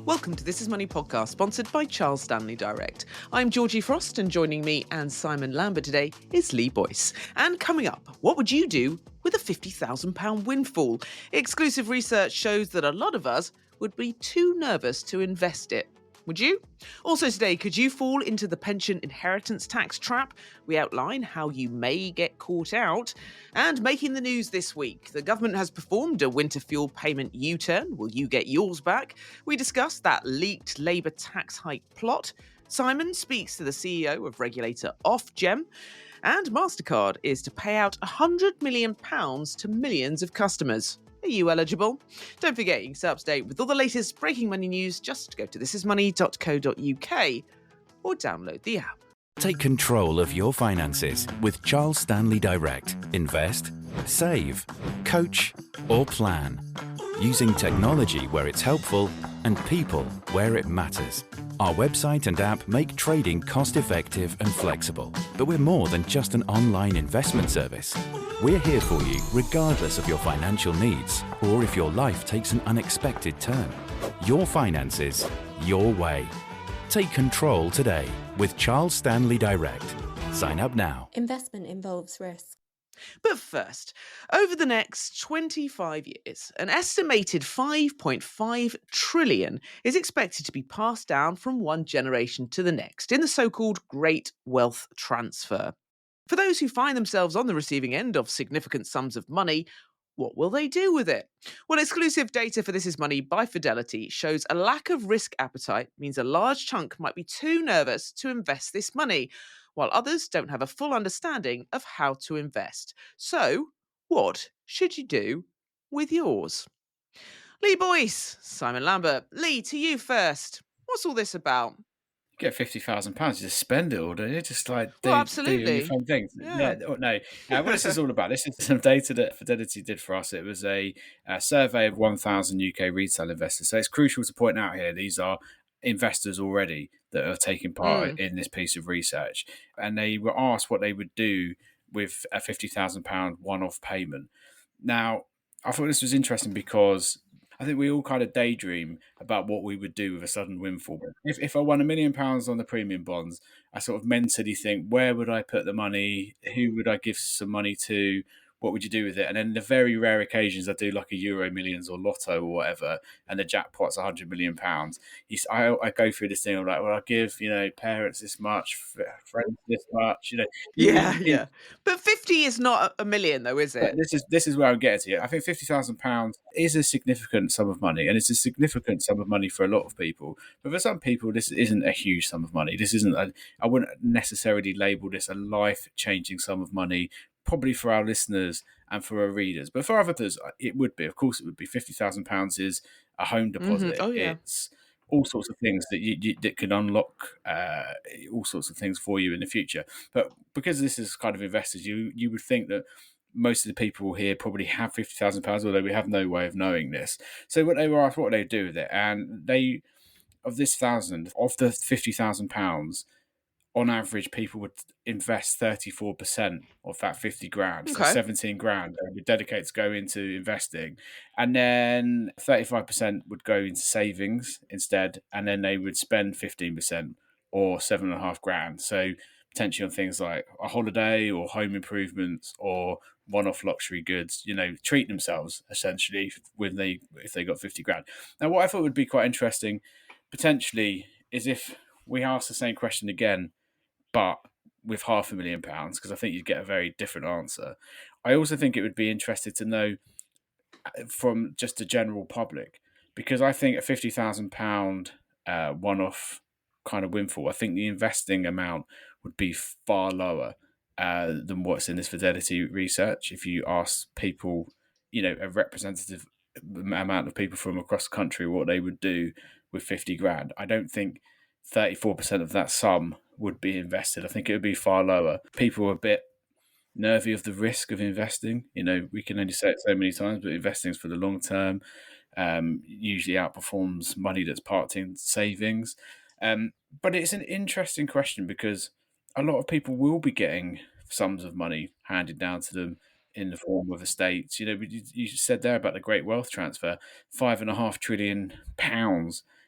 Welcome to This Is Money podcast, sponsored by Charles Stanley Direct. I'm Georgie Frost, and joining me and Simon Lambert today is Lee Boyce. And coming up, what would you do with a £50,000 windfall? Exclusive research shows that a lot of us would be too nervous to invest it. Would you? Also today, could you fall into the pension inheritance tax trap? We outline how you may get caught out. And making the news this week, the government has performed a winter fuel payment U-turn. Will you get yours back? We discuss that leaked Labour tax hike plot. Simon speaks to the CEO of regulator Ofgem. And MasterCard is to pay out £100 million to millions of customers. Are you eligible? Don't forget, you can stay up to date with all the latest breaking money news. Just go to thisismoney.co.uk or download the app. Take control of your finances with Charles Stanley Direct. Invest, save, coach, or plan. Using technology where it's helpful and people where it matters. Our website and app make trading cost-effective and flexible. But we're more than just an online investment service. We're here for you regardless of your financial needs or if your life takes an unexpected turn. Your finances, your way. Take control today with Charles Stanley Direct. Sign up now. Investment involves risk. But first, over the next 25 years, an estimated 5.5 trillion is expected to be passed down from one generation to the next in the so-called Great Wealth Transfer. For those who find themselves on the receiving end of significant sums of money, what will they do with it? Well, exclusive data for This Is Money by Fidelity shows a lack of risk appetite means a large chunk might be too nervous to invest this money, while others don't have a full understanding of how to invest. So, what should you do with yours? Lee Boyce, Simon Lambert. Lee, to you first. What's all this about? You get £50,000, you just spend it all, don't you? Just like do Well, your absolutely. fun things. Yeah. No. What this is all about, this is some data that Fidelity did for us. It was a survey of 1,000 UK retail investors. So it's crucial to point out here, these are investors already that are taking part in this piece of research. And they were asked what they would do with a £50,000 one-off payment. Now, I thought this was interesting because I think we all kind of daydream about what we would do with a sudden windfall. If I won £1 million on the premium bonds, I sort of mentally think, where would I put the money? Who would I give some money to? What would you do with it? And then the very rare occasions I do like a Euro Millions or Lotto or whatever, and the jackpot's £100 million. I go through this thing of like, well, I'll give, parents this much, friends this much, Yeah. But 50 is not a million, though, is it? This is where I'm getting to. I think £50,000 is a significant sum of money, and it's a significant sum of money for a lot of people. But for some people, this isn't a huge sum of money. This isn't. I wouldn't necessarily label this a life-changing sum of money. Probably for our listeners and for our readers, but for others, it would be. Of course, it would be. £50,000 is a home deposit. Oh, yeah. It's all sorts of things that that could unlock all sorts of things for you in the future. But because this is kind of investors, you would think that most of the people here probably have £50,000, although we have no way of knowing this. So what they were asked, what they do with it, and they of the £50,000. On average, people would invest 34% of that 50 grand. So Okay. 17 grand they would dedicate to go into investing. And then 35% would go into savings instead. And then they would spend 15% or 7.5 grand. So potentially on things like a holiday or home improvements or one-off luxury goods, treat themselves essentially if they got 50 grand. Now, what I thought would be quite interesting potentially is if we ask the same question again, but with £500,000, because I think you'd get a very different answer. I also think it would be interesting to know from just the general public, because I think a £50,000 one-off kind of windfall, I think the investing amount would be far lower than what's in this Fidelity research. If you ask people, a representative amount of people from across the country what they would do with 50 grand, I don't think 34% of that sum would be invested. I think it would be far lower. People are a bit nervy of the risk of investing. We can only say it so many times, but investing is for the long term. Usually outperforms money that's parked in savings. But it's an interesting question because a lot of people will be getting sums of money handed down to them in the form of estates. You said there about the Great Wealth Transfer, £5.5 trillion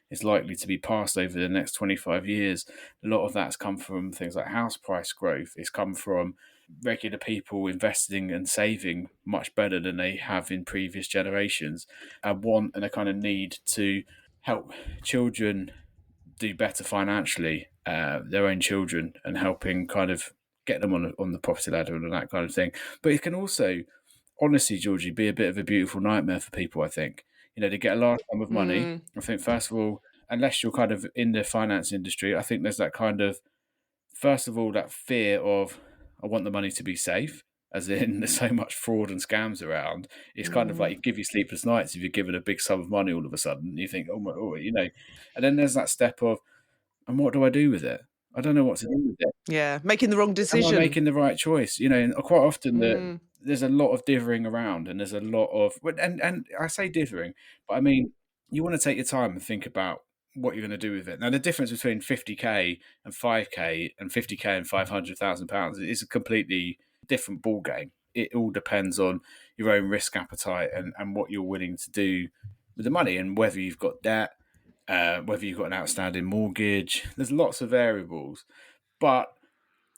is likely to be passed over the next 25 years. A lot of that's come from things like house price growth. It's come from regular people investing and saving much better than they have in previous generations, a want and a kind of need to help children do better financially, their own children, and helping kind of get them on the property ladder and that kind of thing. But it can also, honestly, Georgie, be a bit of a beautiful nightmare for people, I think. To get a large sum of money, I think, first of all, unless you're kind of in the finance industry, I think there's that kind of, first of all, that fear of, I want the money to be safe, as in there's so much fraud and scams around. It's kind of like you give you sleepless nights if you're given a big sum of money all of a sudden. You think, oh my, and then there's that step of, and what do I do with it? I don't know what to do with it. Yeah, making the wrong Am decision. I making the right choice? And quite often there's a lot of dithering around, and there's a lot of, and I say dithering, but I mean, you want to take your time and think about what you're going to do with it. Now, the difference between 50k and 5k and 50k and £500,000 is a completely different ball game. It all depends on your own risk appetite and what you're willing to do with the money, and whether you've got debt, whether you've got an outstanding mortgage. There's lots of variables, but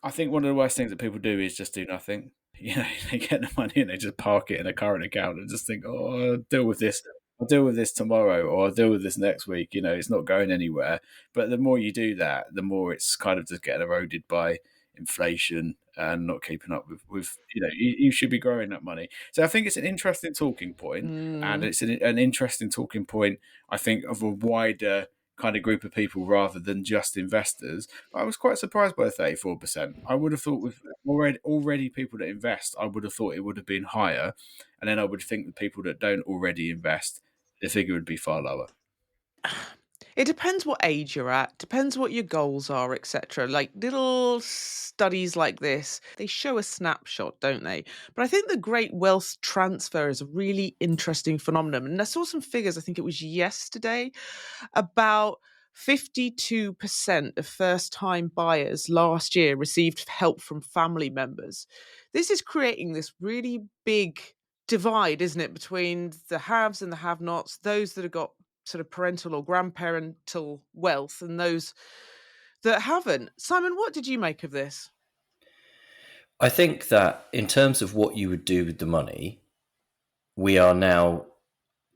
I think one of the worst things that people do is just do nothing. They get the money and they just park it in a current account and just think, oh, I'll deal with this. I'll deal with this tomorrow, or I'll deal with this next week. It's not going anywhere. But the more you do that, the more it's kind of just getting eroded by inflation and not keeping up with you should be growing that money. So I think it's an interesting talking point, and it's an interesting talking point, I think, of a wider kind of group of people rather than just investors. I was quite surprised by the 34%. I would have thought with already people that invest, I would have thought it would have been higher, and then I would think the people that don't already invest, the figure would be far lower. It depends what age you're at, depends what your goals are, etc. Like little studies like this, they show a snapshot, don't they? But I think the great wealth transfer is a really interesting phenomenon. And I saw some figures, I think it was yesterday, about 52% of first-time buyers last year received help from family members. This is creating this really big divide, isn't it, between the haves and the have-nots, those that have got sort of parental or grandparental wealth and those that haven't. Simon, what did you make of this? I think that in terms of what you would do with the money, we are now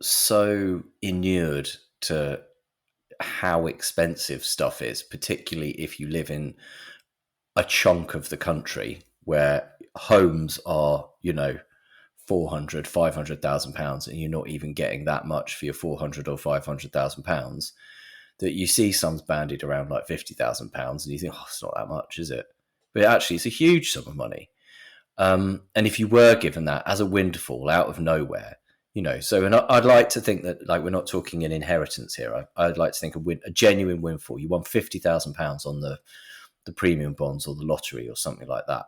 so inured to how expensive stuff is, particularly if you live in a chunk of the country where homes are, £400,000, £500,000, and you're not even getting that much for your £400,000 or £500,000, that you see sums bandied around like £50,000, and you think, oh, it's not that much, is it? But actually, it's a huge sum of money. And if you were given that as a windfall out of nowhere, and I'd like to think that, like, we're not talking an inheritance here. I'd like to think a genuine windfall. You won £50,000 on the premium bonds or the lottery or something like that.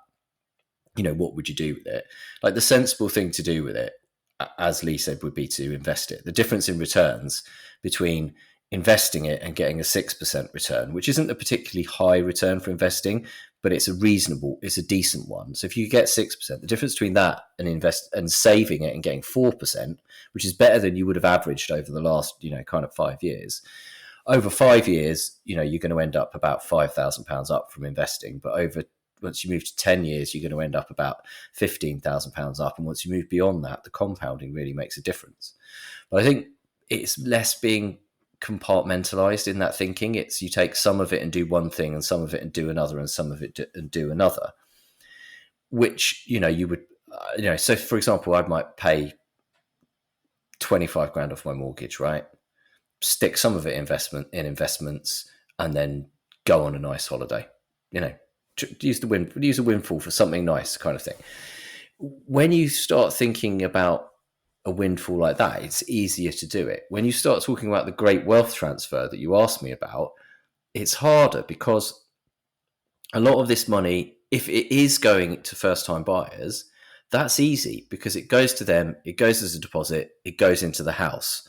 What would you do with it? Like, the sensible thing to do with it, as Lee said, would be to invest it. The difference in returns between investing it and getting a 6% return, which isn't a particularly high return for investing, but it's a decent one. So if you get 6%, the difference between that and saving it and getting 4%, which is better than you would have averaged over the last, kind of 5 years. Over 5 years, you're going to end up about £5,000 up from investing, but once you move to 10 years, you're going to end up about £15,000 up. And once you move beyond that, the compounding really makes a difference. But I think it's less being compartmentalized in that thinking. It's you take some of it and do one thing, and some of it and do another, and some of it and do another, which, you would, so for example, I might pay 25 grand off my mortgage, right? Stick some of it in investments, and then go on a nice holiday, use a windfall for something nice kind of thing. When you start thinking about a windfall like that, it's easier to do it. When you start talking about the great wealth transfer that you asked me about, it's harder, because a lot of this money, if it is going to first-time buyers, that's easy because it goes to them, it goes as a deposit, it goes into the house.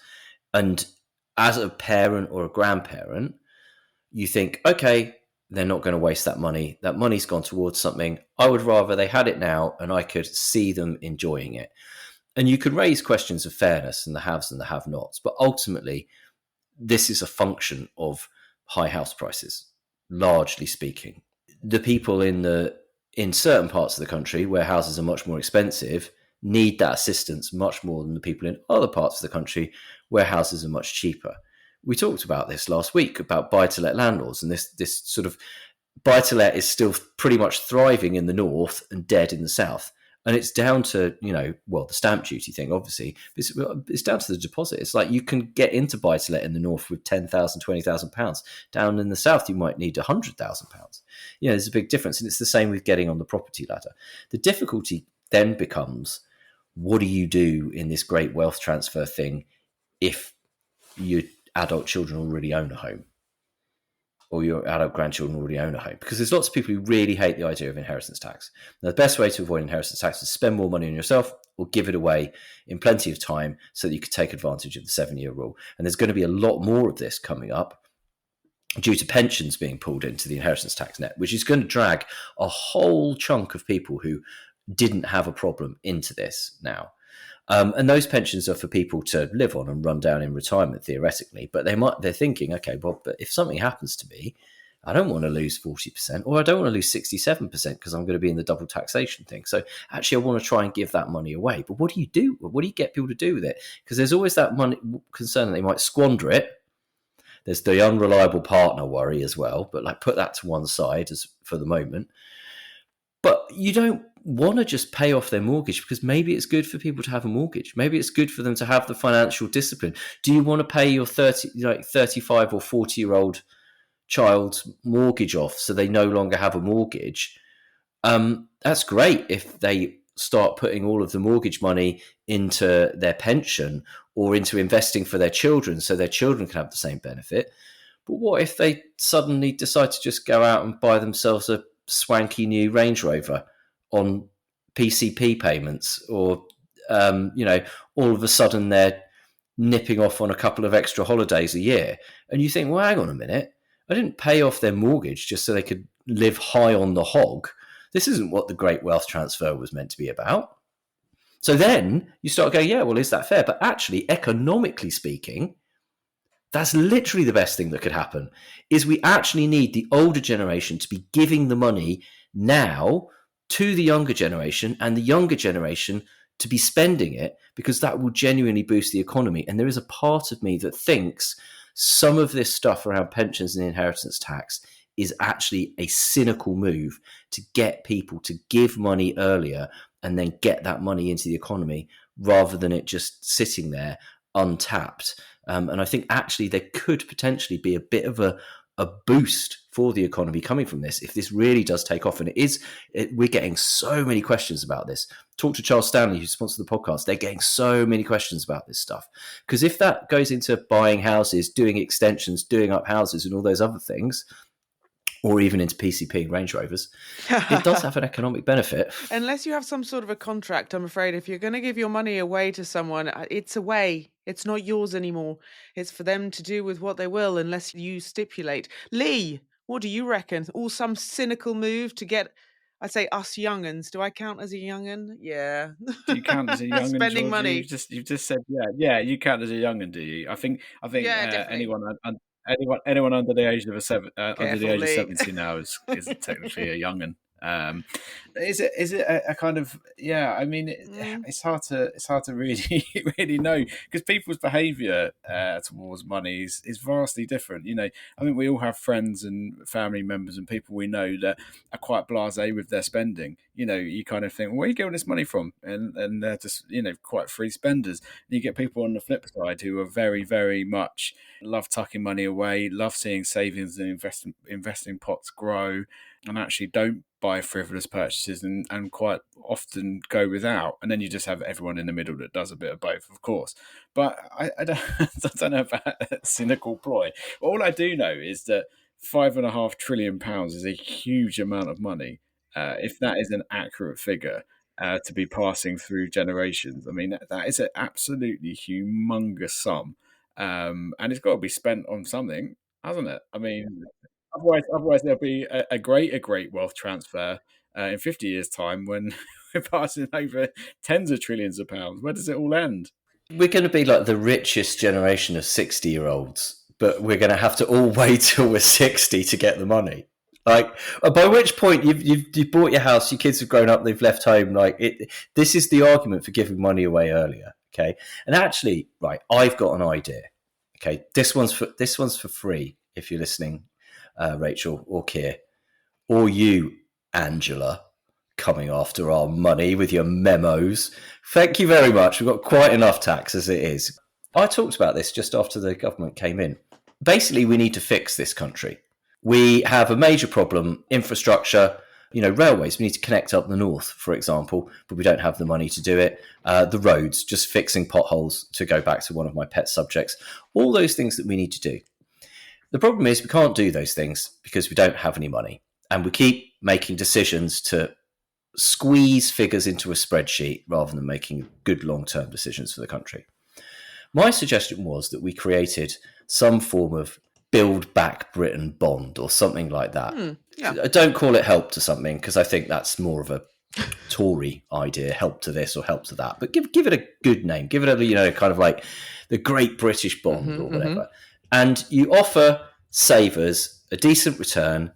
And as a parent or a grandparent, you think, okay, they're not going to waste that money. That money's gone towards something. I would rather they had it now and I could see them enjoying it. And you could raise questions of fairness and the haves and the have-nots, but ultimately this is a function of high house prices, largely speaking. The people in certain parts of the country where houses are much more expensive need that assistance much more than the people in other parts of the country where houses are much cheaper. We talked about this last week about buy-to-let landlords, and this sort of buy-to-let is still pretty much thriving in the north and dead in the south. And it's down to, the stamp duty thing, obviously. It's down to the deposit. It's like you can get into buy-to-let in the north with £10,000, £20,000. Down in the south, you might need £100,000. There's a big difference. And it's the same with getting on the property ladder. The difficulty then becomes, what do you do in this great wealth transfer thing if your adult children already own a home? Or your adult grandchildren already own a home? Because there's lots of people who really hate the idea of inheritance tax. Now, the best way to avoid inheritance tax is spend more money on yourself or give it away in plenty of time so that you can take advantage of the 7-year rule. And there's going to be a lot more of this coming up due to pensions being pulled into the inheritance tax net, which is going to drag a whole chunk of people who didn't have a problem into this now. And those pensions are for people to live on and run down in retirement, theoretically. But they're thinking, okay, well, but if something happens to me, I don't want to lose 40%, or I don't want to lose 67% because I'm going to be in the double taxation thing. So actually, I want to try and give that money away. But what do you do? What do you get people to do with it? Because there's always that money concern that they might squander it. There's the unreliable partner worry as well, but put that to one side as for the moment. But you don't want to just pay off their mortgage because maybe it's good for people to have a mortgage. Maybe it's good for them to have the financial discipline. Do you want to pay your 35 or 40-year-old child's mortgage off so they no longer have a mortgage? That's great if they start putting all of the mortgage money into their pension or into investing for their children so their children can have the same benefit. But what if they suddenly decide to just go out and buy themselves a swanky new Range Rover on PCP payments, or all of a sudden they're nipping off on a couple of extra holidays a year, and you think, well, hang on a minute, I didn't pay off their mortgage just so they could live high on the hog. This isn't what the great wealth transfer was meant to be about. So then you start going, yeah, well, is that fair? But actually, economically speaking, that's literally the best thing that could happen, is we actually need the older generation to be giving the money now to the younger generation, and the younger generation to be spending it, because that will genuinely boost the economy. And there is a part of me that thinks some of this stuff around pensions and inheritance tax is actually a cynical move to get people to give money earlier and then get that money into the economy rather than it just sitting there untapped. And I think actually there could potentially be a bit of a boost for the economy coming from this if this really does take off. And we're getting so many questions about this. Talk to Charles Stanley, who sponsored the podcast. They're getting so many questions about this stuff. Because if that goes into buying houses, doing extensions, doing up houses and all those other things, or even into PCP and Range Rovers, it does have an economic benefit. Unless you have some sort of a contract, I'm afraid, if you're going to give your money away to someone, it's away. It's not yours anymore. It's for them to do with what they will, unless you stipulate. Lee, what do you reckon? All some cynical move to get, I'd say, us young'uns. Do I count as a young'un? Yeah. Do you count as a young'un? Spending Georgie? money. You've just said, yeah. You count as a young'un, do you? I think Yeah, anyone under the age of 70 now is technically a young'un. Is it a kind of, yeah? I mean, it's hard to really really know, because people's behaviour towards money is vastly different. I mean, we all have friends and family members and people we know that are quite blasé with their spending. You kind of think, where are you getting this money from? And they're just quite free spenders. And you get people on the flip side who are very, very much love tucking money away, love seeing savings and investing pots grow, and actually don't buy frivolous purchases and quite often go without. And then you just have everyone in the middle that does a bit of both, of course. But I don't, I don't know about that cynical ploy. All I do know is that £5.5 trillion is a huge amount of money. If that is an accurate figure to be passing through generations, I mean, that is an absolutely humongous sum. And it's got to be spent on something, hasn't it? I mean, otherwise there'll be a great wealth transfer in 50 years' time when we're passing over tens of trillions of pounds. Where does it all end? We're going to be like the richest generation of 60-year-olds but we're going to have to all wait till we're 60 to get the money. Like, by which point you've bought your house, your kids have grown up, they've left home. Like, this is the argument for giving money away earlier. Okay, and actually, right, I've got an idea. Okay, this one's for free if you're listening, Rachel or Keir, or you, Angela, coming after our money with your memos. Thank you very much. We've got quite enough tax as it is. I talked about this just after the government came in. Basically, we need to fix this country. We have a major problem, infrastructure, railways. We need to connect up the north, for example, but we don't have the money to do it. The roads, just fixing potholes, to go back to one of my pet subjects. All those things that we need to do. The problem is we can't do those things because we don't have any money. And we keep making decisions to squeeze figures into a spreadsheet rather than making good long-term decisions for the country. My suggestion was that we created some form of Build Back Britain bond or something like that. Yeah. Don't call it help to something, because I think that's more of a Tory idea, help to this or help to that. But give it a good name. Give it a, kind of like the Great British Bond or whatever. And you offer savers a decent return,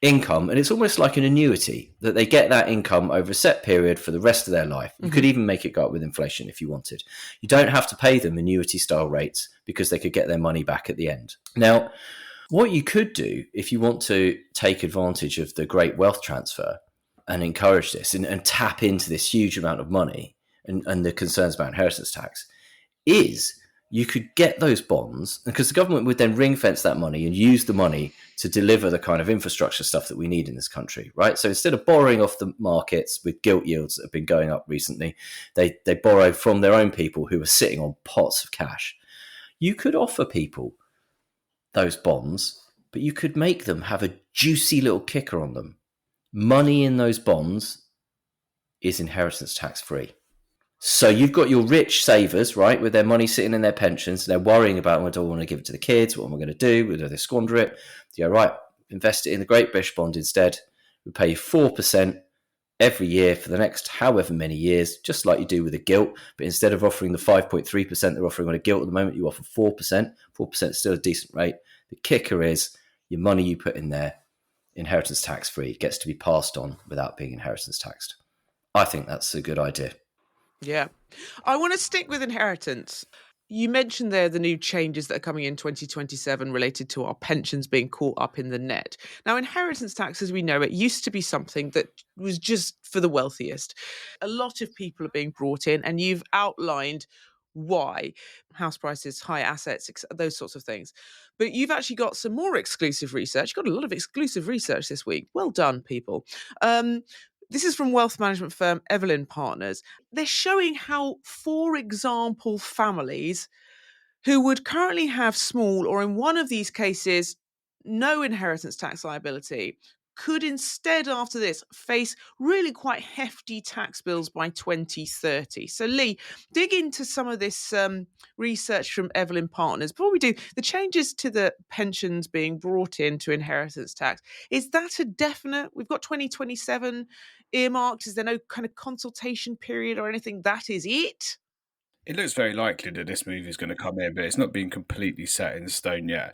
income, and it's almost like an annuity that they get that income over a set period for the rest of their life. You could even make it go up with inflation if you wanted. You don't have to pay them annuity style rates because they could get their money back at the end. Now, what you could do if you want to take advantage of the great wealth transfer and encourage this and tap into this huge amount of money and the concerns about inheritance tax is you could get those bonds, because the government would then ring fence that money and use the money to deliver the kind of infrastructure stuff that we need in this country, right? So instead of borrowing off the markets with gilt yields that have been going up recently, they borrow from their own people who are sitting on pots of cash. You could offer people those bonds, but you could make them have a juicy little kicker on them. Money in those bonds is inheritance tax free. So you've got your rich savers, right, with their money sitting in their pensions. They're worrying about, well, do I want to give it to the kids? What am I going to do? Whether they squander it? You go, right, invest it in the Great British Bond instead. We pay you 4% every year for the next however many years, just like you do with a gilt. But instead of offering the 5.3% they're offering on a gilt at the moment, you offer 4%. 4% is still a decent rate. The kicker is your money you put in there, inheritance tax free, gets to be passed on without being inheritance taxed. I think that's a good idea. Yeah. I want to stick with inheritance. You mentioned there the new changes that are coming in 2027 related to our pensions being caught up in the net. Now, inheritance tax, as we know it, used to be something that was just for the wealthiest. A lot of people are being brought in, and you've outlined why: house prices, high assets, those sorts of things. But you've actually got some more exclusive research. You've got a lot of exclusive research this week. Well done, people. This is from wealth management firm Evelyn Partners. They're showing how, for example, families who would currently have small, or in one of these cases, no inheritance tax liability, could instead, after this, face really quite hefty tax bills by 2030. So, Lee, dig into some of this research from Evelyn Partners. Before we do, the changes to the pensions being brought into inheritance tax, is that a definite? We've got 2027 earmarked. Is there no kind of consultation period or anything? That is it? It looks very likely that this movie is going to come in, but it's not been completely set in stone yet.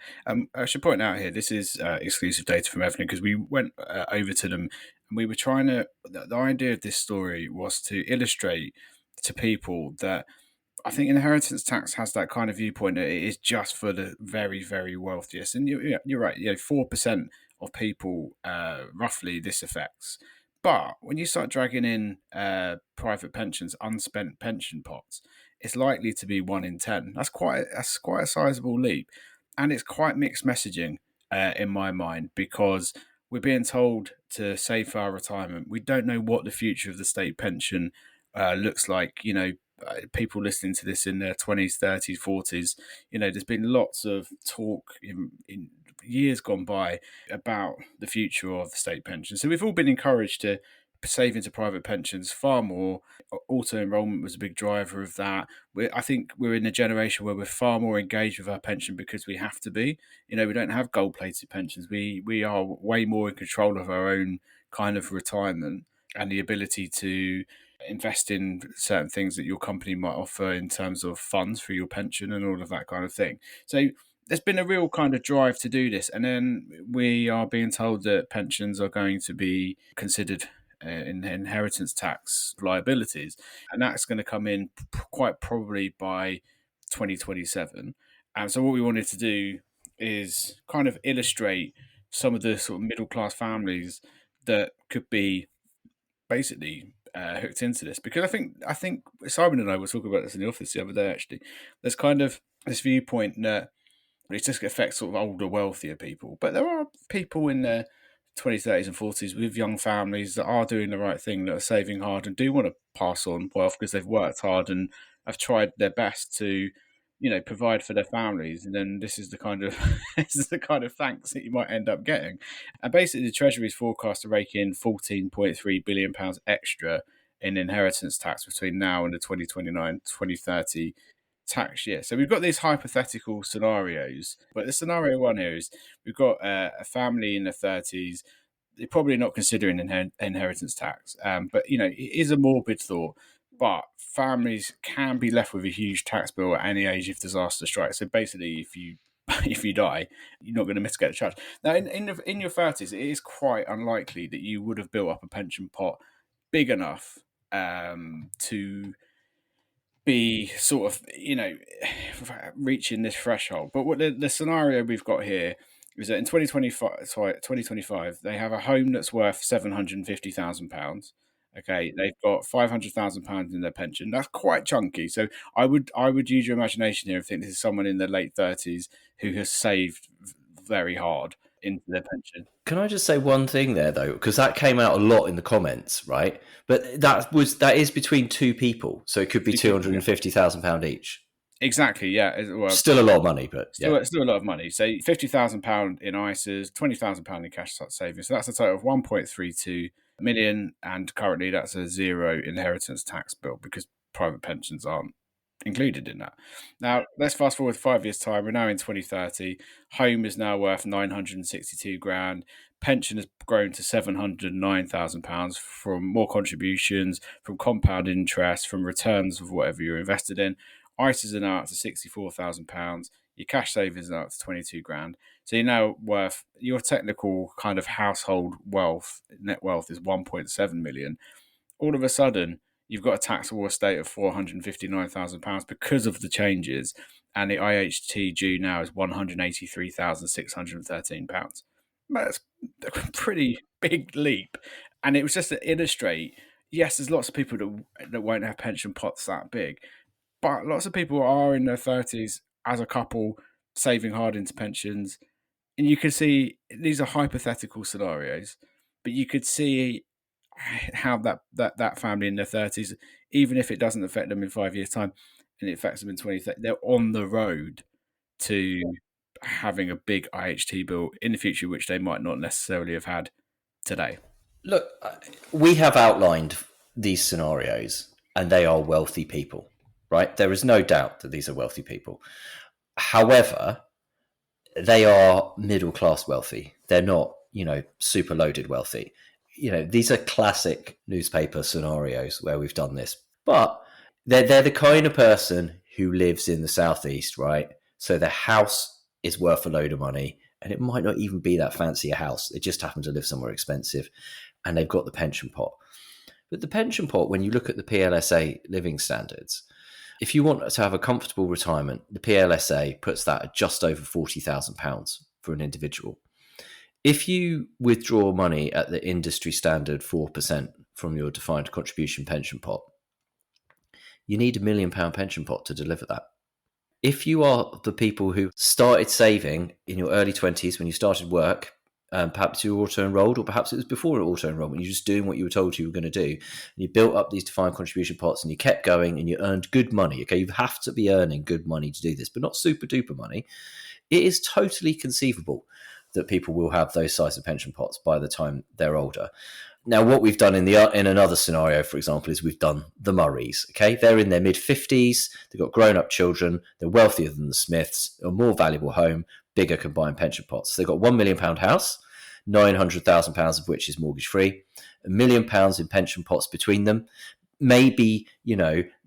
I should point out here, this is exclusive data from Evelyn, because we went over to them and we were trying to. The idea of this story was to illustrate to people that I think inheritance tax has that kind of viewpoint that it is just for the very, very wealthiest. And you're right, 4% of people roughly this affects. But when you start dragging in private pensions, unspent pension pots, it's likely to be 1 in 10. That's quite a sizable leap, and it's quite mixed messaging in my mind, because we're being told to save for our retirement. We don't know what the future of the state pension looks like. People listening to this in their 20s, 30s, 40s. There's been lots of talk in years gone by about the future of the state pension. So we've all been encouraged to save into private pensions far more. Auto enrollment was a big driver of that. I think we're in a generation where we're far more engaged with our pension because we have to be. We don't have gold-plated pensions. We are way more in control of our own kind of retirement and the ability to invest in certain things that your company might offer in terms of funds for your pension and all of that kind of thing. So there's been a real kind of drive to do this, and then we are being told that pensions are going to be considered in inheritance tax liabilities, and that's going to come in quite probably by 2027. And so what we wanted to do is kind of illustrate some of the sort of middle class families that could be basically hooked into this, because I think Simon and I were talking about this in the office the other day. Actually, there's kind of this viewpoint that it just affects sort of older, wealthier people, but there are people in their 20s, 30s, and 40s with young families that are doing the right thing, that are saving hard and do want to pass on wealth because they've worked hard and have tried their best to, provide for their families. And then this is the kind of this is the kind of thanks that you might end up getting. And basically, the Treasury is forecast to rake in £14.3 billion extra in inheritance tax between now and the 2029-2030 tax year. So we've got these hypothetical scenarios, but the scenario one here is we've got a family in their 30s. They're probably not considering inheritance tax, but it is a morbid thought. But families can be left with a huge tax bill at any age if disaster strikes. So basically, if you die, you're not going to mitigate the charge. Now, in your 30s, it is quite unlikely that you would have built up a pension pot big enough to be sort of, reaching this threshold. But what the scenario we've got here is that in 2025, they have a home that's worth £750,000. Okay, they've got £500,000 in their pension. That's quite chunky. So I would use your imagination here and think this is someone in their late 30s who has saved very hard into their pension. Can I just say one thing there, though, because that came out a lot in the comments, right? But that is between two people, so it could be £250,000 each. Exactly, yeah. Well, still a lot of money, but still a lot of money. So £50,000 in ISAs, £20,000 in cash savings. So that's a total of 1.32 million, and currently that's a zero inheritance tax bill because private pensions aren't included in that. Now, let's fast forward 5 years' time. We're now in 2030. Home is now worth 962 grand. Pension has grown to £709,000 from more contributions, from compound interest, from returns of whatever you're invested in. ISAs are now up to £64,000. Your cash savings are up to 22 grand. So you're now worth, your technical kind of household wealth, net wealth, is 1.7 million. All of a sudden, you've got a taxable estate of £459,000 because of the changes, and the IHT due now is £183,613. That's a pretty big leap. And it was just to illustrate, yes, there's lots of people that won't have pension pots that big, but lots of people are in their 30s as a couple saving hard into pensions. And you can see these are hypothetical scenarios, but you could see how that family in their 30s, even if it doesn't affect them in 5 years' time and it affects them in 2030, they're on the road to having a big IHT bill in the future, which they might not necessarily have had today. Look, we have outlined these scenarios, and they are wealthy people, right? There is no doubt that these are wealthy people. However, they are middle-class wealthy. They're not, super loaded wealthy. These are classic newspaper scenarios where we've done this, but they're the kind of person who lives in the southeast, right? So their house is worth a load of money, and it might not even be that fancy a house. They just happen to live somewhere expensive, and they've got the pension pot. But the pension pot, when you look at the PLSA living standards, if you want to have a comfortable retirement, the PLSA puts that at just over £40,000 for an individual. If you withdraw money at the industry standard 4% from your defined contribution pension pot, you need £1 million pension pot to deliver that. If you are the people who started saving in your early 20s when you started work, perhaps you were auto-enrolled, or perhaps it was before auto-enrollment, you're just doing what you were told you were going to do, and you built up these defined contribution pots and you kept going and you earned good money. Okay, you have to be earning good money to do this, but not super duper money. It is totally conceivable that people will have those size of pension pots by the time they're older. Now, what we've done in another scenario, for example, is we've done the Murrays. Okay, they're in their mid-50s, they've got grown-up children, they're wealthier than the Smiths, a more valuable home, bigger combined pension pots. So they've got £1 million house, £900,000 of which is mortgage-free, £1 million in pension pots between them. maybe,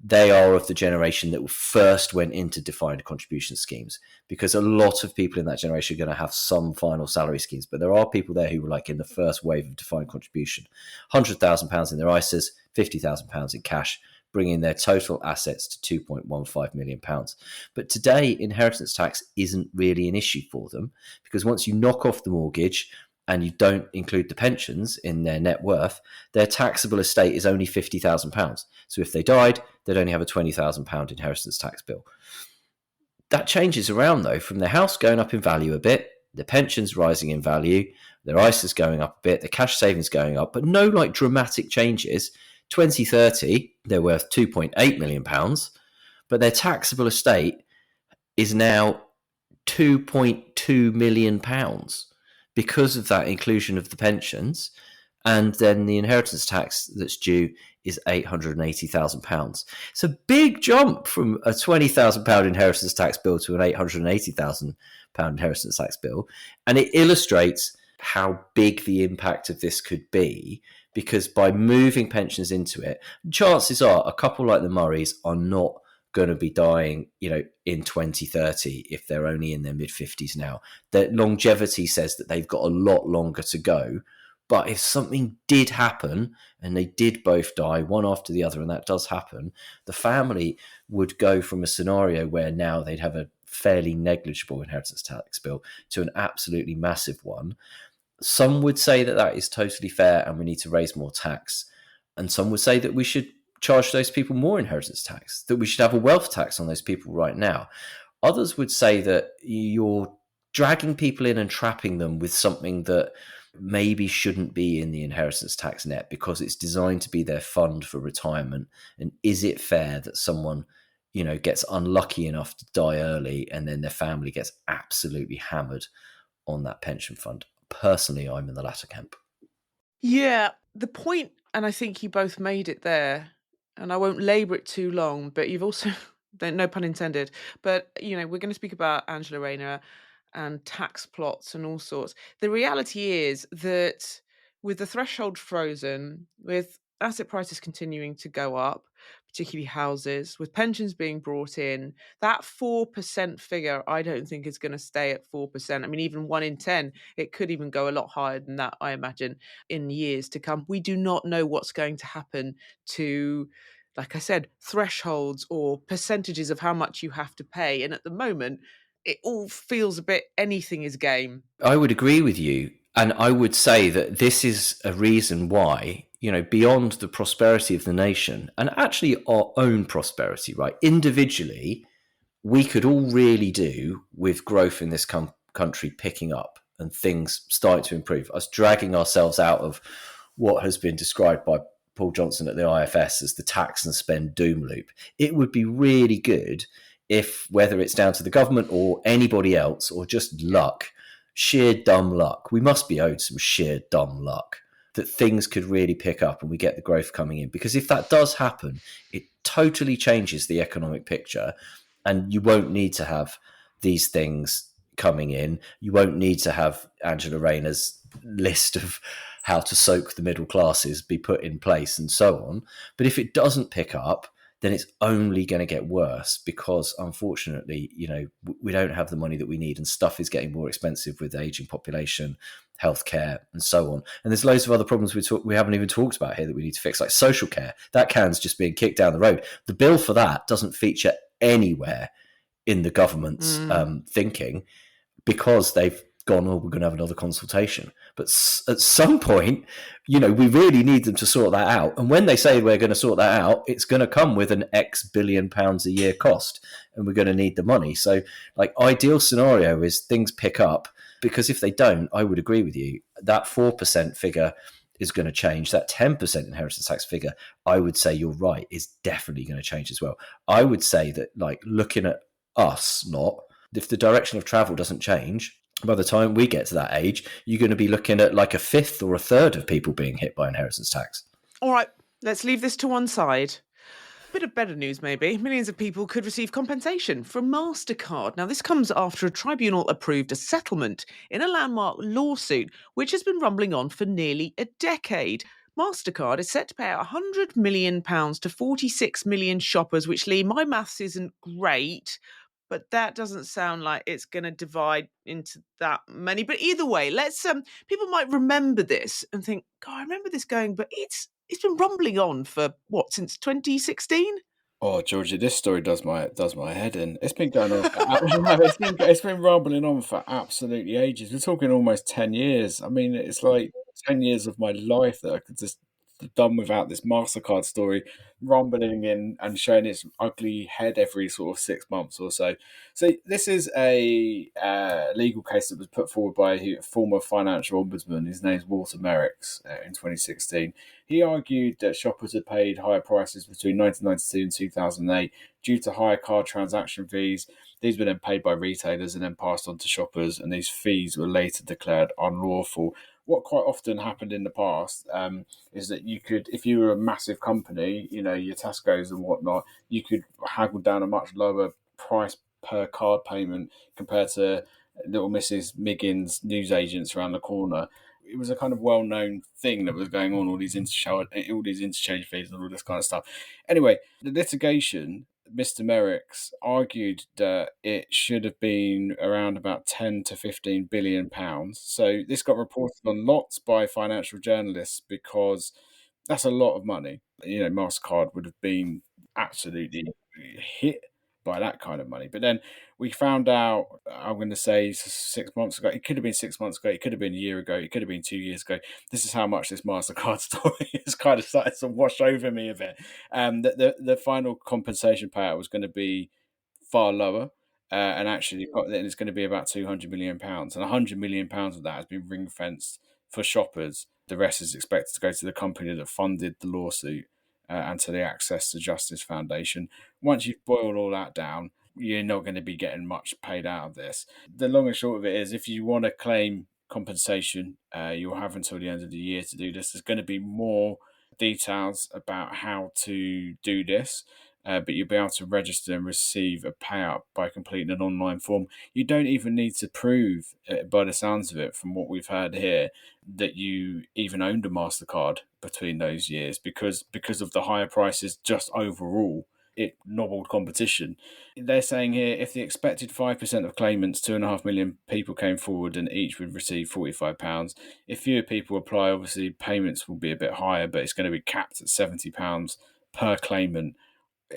they are of the generation that first went into defined contribution schemes, because a lot of people in that generation are going to have some final salary schemes. But there are people there who were like in the first wave of defined contribution, £100,000 in their ISAs, £50,000 in cash, bringing their total assets to £2.15 million. But today, inheritance tax isn't really an issue for them, because once you knock off the mortgage and you don't include the pensions in their net worth, their taxable estate is only £50,000. So if they died, they'd only have a £20,000 inheritance tax bill. That changes around, though, from their house going up in value a bit, the pensions rising in value, their ISAs going up a bit, the cash savings going up, but no like dramatic changes. 2030, they're worth £2.8 million, but their taxable estate is now £2.2 million because of that inclusion of the pensions. And then the inheritance tax that's due is £880,000. It's a big jump from a £20,000 inheritance tax bill to an £880,000 inheritance tax bill. And it illustrates how big the impact of this could be, because by moving pensions into it, chances are a couple like the Murrays are not going to be dying, in 2030 if they're only in their mid-50s now. Their longevity says that they've got a lot longer to go. But if something did happen and they did both die, one after the other, and that does happen, the family would go from a scenario where now they'd have a fairly negligible inheritance tax bill to an absolutely massive one. Some would say that that is totally fair and we need to raise more tax. And some would say that we should charge those people more inheritance tax, that we should have a wealth tax on those people right now. Others would say that you're dragging people in and trapping them with something that maybe shouldn't be in the inheritance tax net because it's designed to be their fund for retirement. And is it fair that someone, gets unlucky enough to die early and then their family gets absolutely hammered on that pension fund? Personally, I'm in the latter camp. Yeah, the point, and I think you both made it there, and I won't labour it too long, but you've also, no pun intended, but, we're going to speak about Angela Rayner and tax plots and all sorts. The reality is that with the threshold frozen, with asset prices continuing to go up, particularly houses, with pensions being brought in, that 4% figure, I don't think is going to stay at 4%. I mean, even 1 in 10, it could even go a lot higher than that, I imagine, in years to come. We do not know what's going to happen to, like I said, thresholds or percentages of how much you have to pay. And at the moment, it all feels a bit anything is game. I would agree with you. And I would say that this is a reason why, beyond the prosperity of the nation and actually our own prosperity, right? Individually, we could all really do with growth in this country picking up and things starting to improve, us dragging ourselves out of what has been described by Paul Johnson at the IFS as the tax and spend doom loop. It would be really good if, whether it's down to the government or anybody else or just luck, sheer dumb luck, we must be owed some sheer dumb luck, that things could really pick up and we get the growth coming in. Because if that does happen, it totally changes the economic picture, and you won't need to have these things coming in. You won't need to have Angela Rayner's list of how to soak the middle classes be put in place and so on. But if it doesn't pick up, then it's only going to get worse, because unfortunately, we don't have the money that we need, and stuff is getting more expensive with the aging population, healthcare, and so on. And there's loads of other problems we haven't even talked about here that we need to fix, like social care. That can's just being kicked down the road. The bill for that doesn't feature anywhere in the government's thinking, because they've gone, we're going to have another consultation. But at some point, we really need them to sort that out. And when they say we're going to sort that out, it's going to come with an X billion pounds a year cost, and we're going to need the money. So, ideal scenario is things pick up, because if they don't, I would agree with you, that 4% figure is going to change. That 10% inheritance tax figure, I would say you're right, is definitely going to change as well. I would say that, looking at us lot, if the direction of travel doesn't change, by the time we get to that age, you're going to be looking at a fifth or a third of people being hit by inheritance tax. All right, let's leave this to one side. Bit of better news, maybe. Millions of people could receive compensation from MasterCard. Now, this comes after a tribunal approved a settlement in a landmark lawsuit, which has been rumbling on for nearly a decade. MasterCard is set to pay out £100 million to 46 million shoppers, which, Lee, my maths isn't great, but that doesn't sound like it's going to divide into that many. But either way, let's people might remember this and think, God, I remember this going, but it's been rumbling on for what, since 2016? Oh, Georgie, this story does my head in. It's been going on. It's been rumbling on for absolutely ages. We're talking almost 10 years. I mean, it's like 10 years of my life that I could just have done without this Mastercard story rumbling in and showing its ugly head every sort of 6 months or so. So this is a legal case that was put forward by a former financial ombudsman. His name is Walter Merricks in 2016. He argued that shoppers had paid higher prices between 1992 and 2008 due to higher card transaction fees. These were then paid by retailers and then passed on to shoppers, and these fees were later declared unlawful. What quite often happened in the past is that you could, if you were a massive company, you know, your Tesco's and whatnot, you could haggle down a much lower price per card payment compared to little Mrs. Miggins newsagents around the corner. It was a kind of well-known thing that was going on, all these interchange fees and all this kind of stuff. Anyway, the litigation, Mr. Merricks argued that it should have been around about 10 to 15 billion pounds. So this got reported on lots by financial journalists because that's a lot of money. You know, MasterCard would have been absolutely hit by that kind of money. But then we found out, I'm going to say 6 months ago, it could have been 6 months ago, it could have been a year ago, it could have been 2 years ago. This is how much this MasterCard story has kind of started to wash over me a bit. The final compensation payout was going to be far lower. And actually, it's going to be about £200 million. And £100 million of that has been ring fenced for shoppers. The rest is expected to go to the company that funded the lawsuit and to the Access to Justice Foundation. Once you've boiled all that down, you're not going to be getting much paid out of this. The long and short of it is, if you want to claim compensation, you'll have until the end of the year to do this. There's going to be more details about how to do this. But you'll be able to register and receive a payout by completing an online form. You don't even need to prove, by the sounds of it, from what we've heard here, that you even owned a MasterCard between those years because of the higher prices just overall. It nobbled competition. They're saying here, if the expected 5% of claimants, 2.5 million people came forward and each would receive £45. If fewer people apply, obviously payments will be a bit higher, but it's going to be capped at £70 per claimant.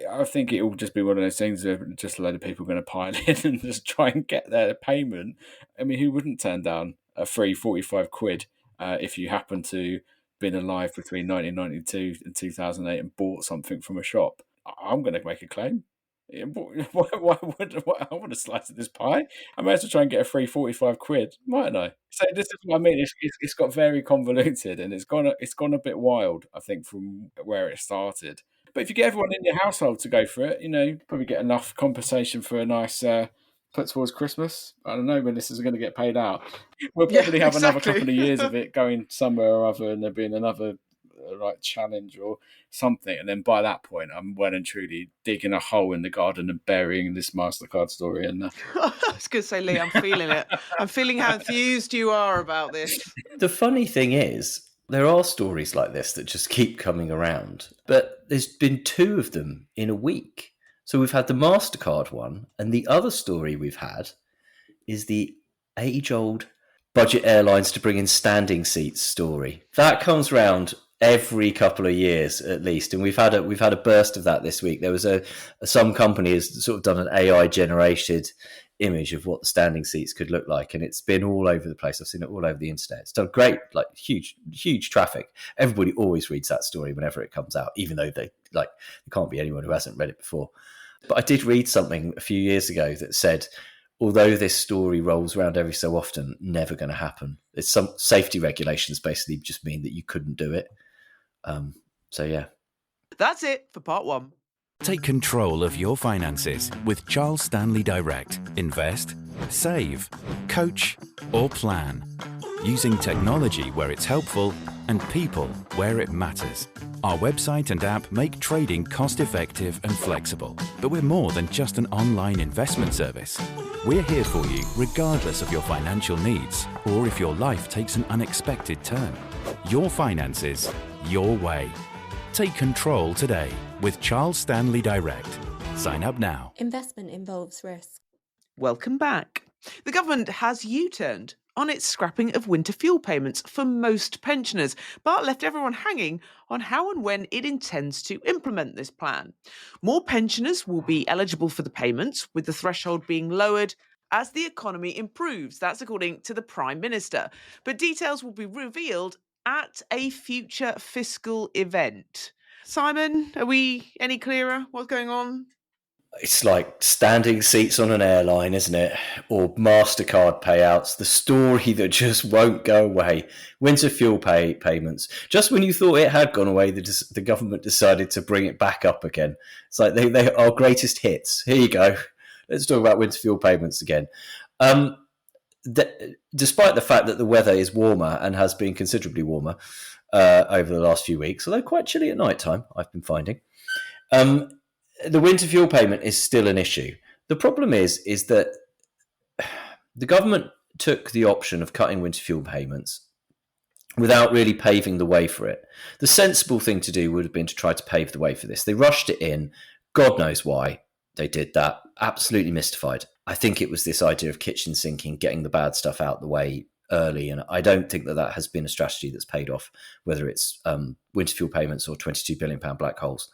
I think it will just be one of those things where just a load of people are going to pile in and just try and get their payment. I mean, who wouldn't turn down a free 45 quid if you happen to have been alive between 1992 and 2008 and bought something from a shop? I'm going to make a claim. Why I want to slice of this pie. I may as well try and get a free 45 quid, mightn't I? So this is what I mean. It's got very convoluted and it's gone a bit wild, I think, from where it started. But if you get everyone in your household to go for it, you know, probably get enough compensation for a nice put towards Christmas. I don't know when this is going to get paid out. We'll probably have another couple of years of it going somewhere or other, and there being another challenge or something. And then by that point, I'm well and truly digging a hole in the garden and burying this MasterCard story in there. I was going to say, Lee, I'm feeling it. I'm feeling how enthused you are about this. The funny thing is, there are stories like this that just keep coming around, but there's been 2 of them in a week. So we've had the MasterCard one, and the other story we've had is the age-old budget airlines to bring in standing seats story. That comes round every couple of years at least, and we've had a burst of that this week. There was some company has sort of done an AI generated image of what the standing seats could look like, and it's been all over the place. I've seen it all over the internet. It's done great, like huge traffic. Everybody always reads that story whenever it comes out, even though there can't be anyone who hasn't read it before. But I did read something a few years ago that said, although this story rolls around every so often, never going to happen. It's some safety regulations basically just mean that you couldn't do it. So yeah. That's it for part 1. Take control of your finances with Charles Stanley Direct. Invest, save, coach, or plan. Using technology where it's helpful and people where it matters. Our website and app make trading cost-effective and flexible. But we're more than just an online investment service. We're here for you regardless of your financial needs or if your life takes an unexpected turn. Your finances, your way. Take control today with Charles Stanley Direct. Sign up now. Investment involves risk. Welcome back. The government has U-turned on its scrapping of winter fuel payments for most pensioners, but left everyone hanging on how and when it intends to implement this plan. More pensioners will be eligible for the payments, with the threshold being lowered as the economy improves. That's according to the Prime Minister. But details will be revealed at a future fiscal event. Simon, are we any clearer what's going on? It's like standing seats on an airline, isn't it? Or MasterCard payouts, the story that just won't go away. Winter fuel payments. Just when you thought it had gone away, the government decided to bring it back up again. It's like they are our greatest hits. Here you go. Let's talk about winter fuel payments again. Despite the fact that the weather is warmer and has been considerably warmer over the last few weeks, although quite chilly at night time, I've been finding, the winter fuel payment is still an issue. The problem is that the government took the option of cutting winter fuel payments without really paving the way for it. The sensible thing to do would have been to try to pave the way for this. They rushed it in. God knows why they did that. Absolutely mystified. I think it was this idea of kitchen sinking, getting the bad stuff out the way early, and I don't think that has been a strategy that's paid off, whether it's winter fuel payments or £22 billion black holes.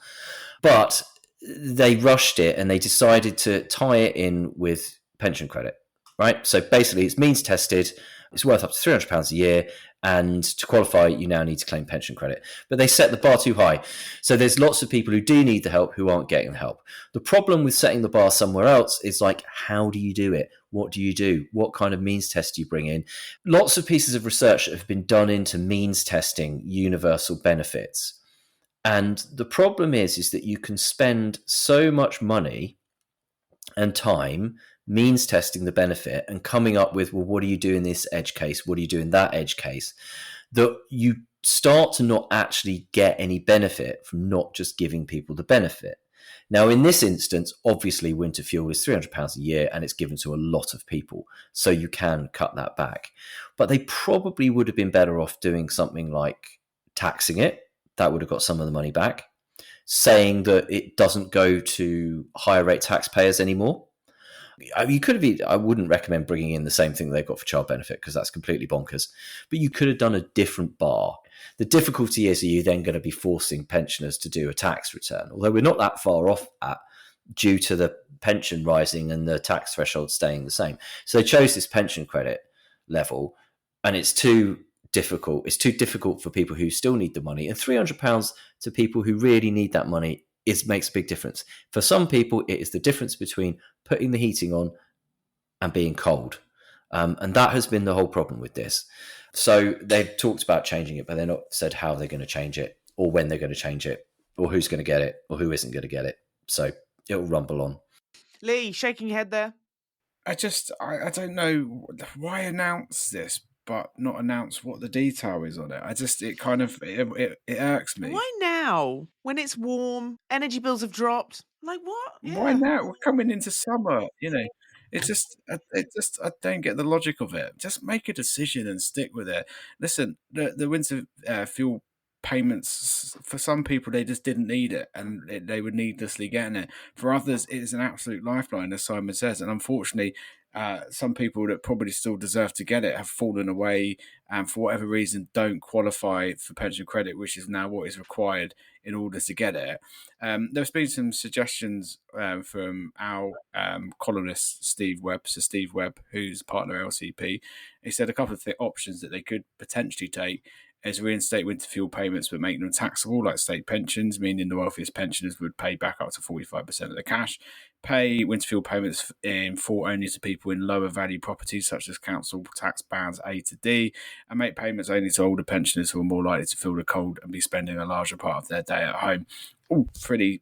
But they rushed it and they decided to tie it in with pension credit, right? So basically it's means tested, it's worth up to £300 a year, and to qualify you now need to claim pension credit. But they set the bar too high. So there's lots of people who do need the help who aren't getting the help. The problem with setting the bar somewhere else is like, how do you do it? What do you do? What kind of means test do you bring in? Lots of pieces of research that have been done into means testing universal benefits. And the problem is that you can spend so much money and time means testing the benefit and coming up with, well, what do you do in this edge case? What do you do in that edge case? That you start to not actually get any benefit from not just giving people the benefit. Now, in this instance, obviously, winter fuel is £300 a year and it's given to a lot of people. So you can cut that back. But they probably would have been better off doing something like taxing it. That would have got some of the money back. Saying that it doesn't go to higher rate taxpayers anymore. You could have. I wouldn't recommend bringing in the same thing they've got for child benefit because that's completely bonkers. But you could have done a different bar. The difficulty is, are you then going to be forcing pensioners to do a tax return? Although we're not that far off that due to the pension rising and the tax threshold staying the same. So they chose this pension credit level, and it's too difficult. It's too difficult for people who still need the money, and £300 to people who really need that money makes a big difference. For some people, it is the difference between putting the heating on and being cold, and that has been the whole problem with this. So they've talked about changing it, but they're not said how they're going to change it, or when they're going to change it, or who's going to get it, or who isn't going to get it. So it'll rumble on. Lee, shaking your head there. I don't know why announce this, but not announce what the detail is on it. It irks me. Why now? When it's warm, energy bills have dropped. Like what? Yeah. Why now? We're coming into summer, I don't get the logic of it. Just make a decision and stick with it. Listen, the winter fuel payments, for some people, they just didn't need it and they were needlessly getting it. For others, it is an absolute lifeline, as Simon says. And unfortunately, some people that probably still deserve to get it have fallen away and for whatever reason don't qualify for pension credit, which is now what is required in order to get it. There's been some suggestions from our columnist Steve Webb, who's partner LCP. He said a couple of options that they could potentially take is reinstate winter fuel payments but make them taxable, like state pensions, meaning the wealthiest pensioners would pay back up to 45% of the cash. Pay winter fuel payments in full only to people in lower value properties such as council tax bands A to D, and make payments only to older pensioners who are more likely to feel the cold and be spending a larger part of their day at home. All pretty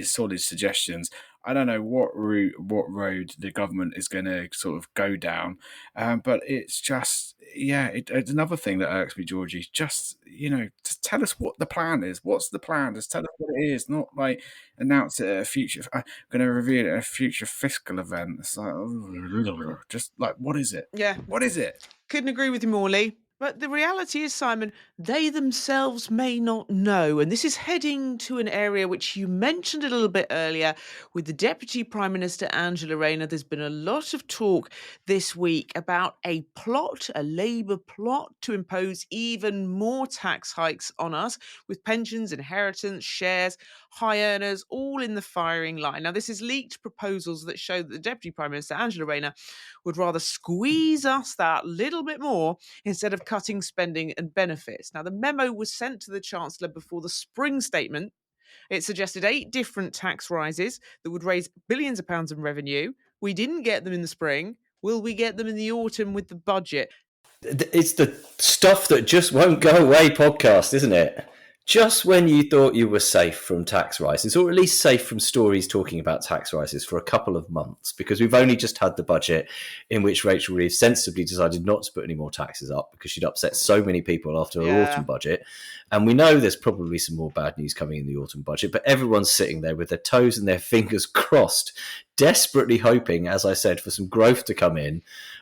solid suggestions. I don't know what road the government is going to sort of go down, but it's just, it's another thing that irks me, Georgie. Just tell us what the plan is. What's the plan? Just tell us what it is, not like announce it at a future. I'm going to reveal it at a future fiscal event. It's like, just like, what is it? Yeah. What is it? Couldn't agree with you more, Lee. But the reality is, Simon, they themselves may not know. And this is heading to an area which you mentioned a little bit earlier with the Deputy Prime Minister, Angela Rayner. There's been a lot of talk this week about a plot, a Labour plot to impose even more tax hikes on us with pensions, inheritance, shares, high earners, all in the firing line. Now, this is leaked proposals that show that the Deputy Prime Minister, Angela Rayner, would rather squeeze us that little bit more instead of cutting spending and benefits. Now, the memo was sent to the Chancellor before the spring statement. It suggested 8 different tax rises that would raise billions of pounds in revenue. We didn't get them in the spring. Will we get them in the autumn with the budget? It's the stuff that just won't go away podcast, isn't it? Just when you thought you were safe from tax rises, or at least safe from stories talking about tax rises for a couple of months, because we've only just had the budget in which Rachel Reeves sensibly decided not to put any more taxes up because she'd upset so many people after her autumn budget. And we know there's probably some more bad news coming in the autumn budget, but everyone's sitting there with their toes and their fingers crossed, desperately hoping, as I said, for some growth to come in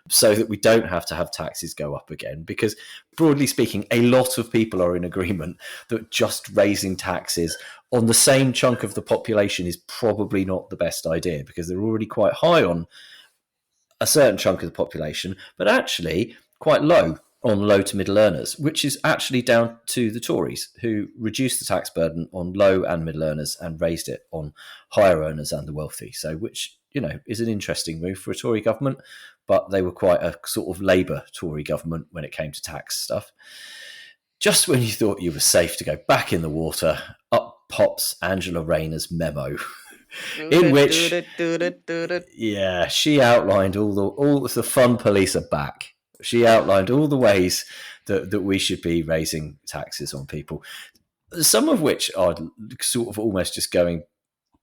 so that we don't have to have taxes go up again. Because broadly speaking, a lot of people are in agreement that just raising taxes on the same chunk of the population is probably not the best idea, because they're already quite high on a certain chunk of the population, but actually quite low on low to middle earners, which is actually down to the Tories, who reduced the tax burden on low and middle earners and raised it on higher earners and the wealthy. So, which, you know, is an interesting move for a Tory government, but they were quite a sort of Labour Tory government when it came to tax stuff. Just when you thought you were safe to go back in the water, up pops Angela Rayner's memo. In which, she outlined all the fun police are back. She outlined all the ways that we should be raising taxes on people, some of which are sort of almost just going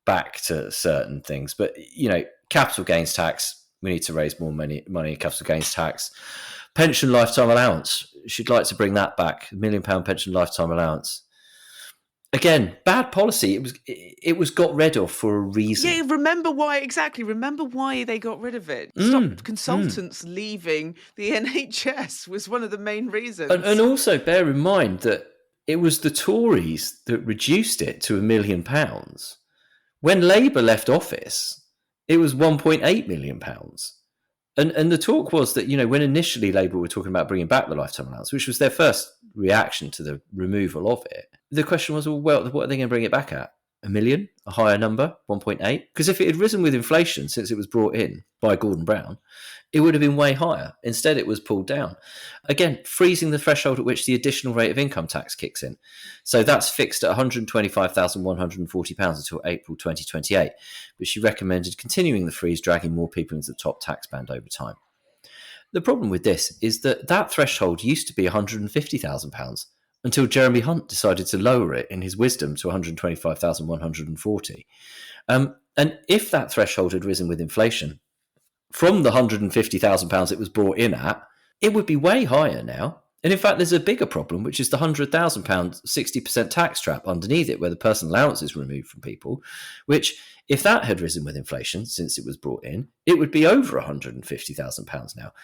back to certain things. But, you know, capital gains tax, we need to raise more money in capital gains tax. Pension lifetime allowance, she'd like to bring that back, £1 million pension lifetime allowance. Again, bad policy. It was got rid of for a reason. Yeah, remember why they got rid of it. Stop consultants leaving the NHS was one of the main reasons. And also bear in mind that it was the Tories that reduced it to £1 million. When Labour left office, it was £1.8 million. And the talk was that, you know, when initially Labour were talking about bringing back the lifetime allowance, which was their first reaction to the removal of it, the question was, well, what are they going to bring it back at? $1 million? A higher number? 1.8? Because if it had risen with inflation since it was brought in by Gordon Brown, it would have been way higher. Instead, it was pulled down. Again, freezing the threshold at which the additional rate of income tax kicks in. So that's fixed at £125,140 until April 2028. But she recommended continuing the freeze, dragging more people into the top tax band over time. The problem with this is that threshold used to be £150,000 until Jeremy Hunt decided to lower it in his wisdom to £125,140. And if that threshold had risen with inflation, from the £150,000 it was brought in at, it would be way higher now. And in fact, there's a bigger problem, which is the £100,000 60% tax trap underneath it, where the personal allowance is removed from people, which, if that had risen with inflation since it was brought in, it would be over £150,000 now.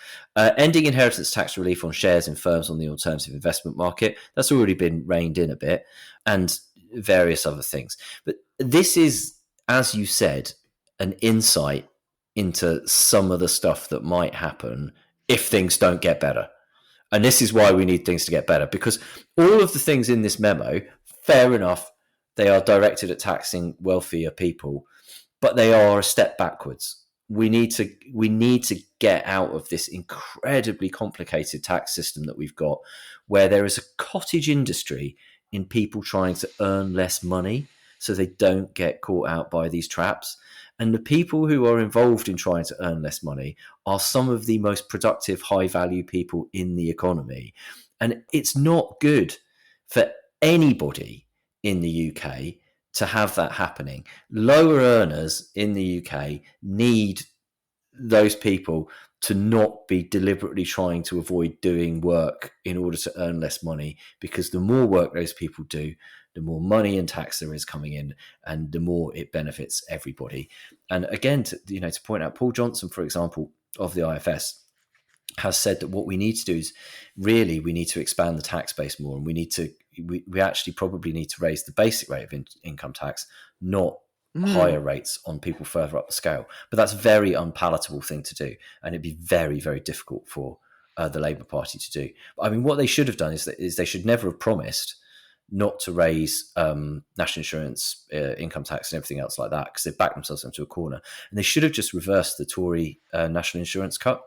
Ending inheritance tax relief on shares in firms on the alternative investment market, that's already been reined in a bit, and various other things. But this is, as you said, an insight into some of the stuff that might happen if things don't get better. And this is why we need things to get better, because all of the things in this memo, fair enough, they are directed at taxing wealthier people, but they are a step backwards. We need to get out of this incredibly complicated tax system that we've got, where there is a cottage industry in people trying to earn less money so they don't get caught out by these traps. And the people who are involved in trying to earn less money are some of the most productive, high-value people in the economy. And it's not good for anybody in the UK to have that happening. Lower earners in the UK need those people to not be deliberately trying to avoid doing work in order to earn less money, because the more work those people do, the more money and tax there is coming in, and the more it benefits everybody. And again, to point out, Paul Johnson, for example, of the IFS, has said that what we need to do is really we need to expand the tax base more, and we actually probably need to raise the basic rate of income tax, not higher rates on people further up the scale. But that's a very unpalatable thing to do, and it'd be very, very difficult for the Labour Party to do. I mean, what they should have done is they should never have promised not to raise national insurance, income tax, and everything else like that, because they've backed themselves into a corner. And they should have just reversed the Tory national insurance cut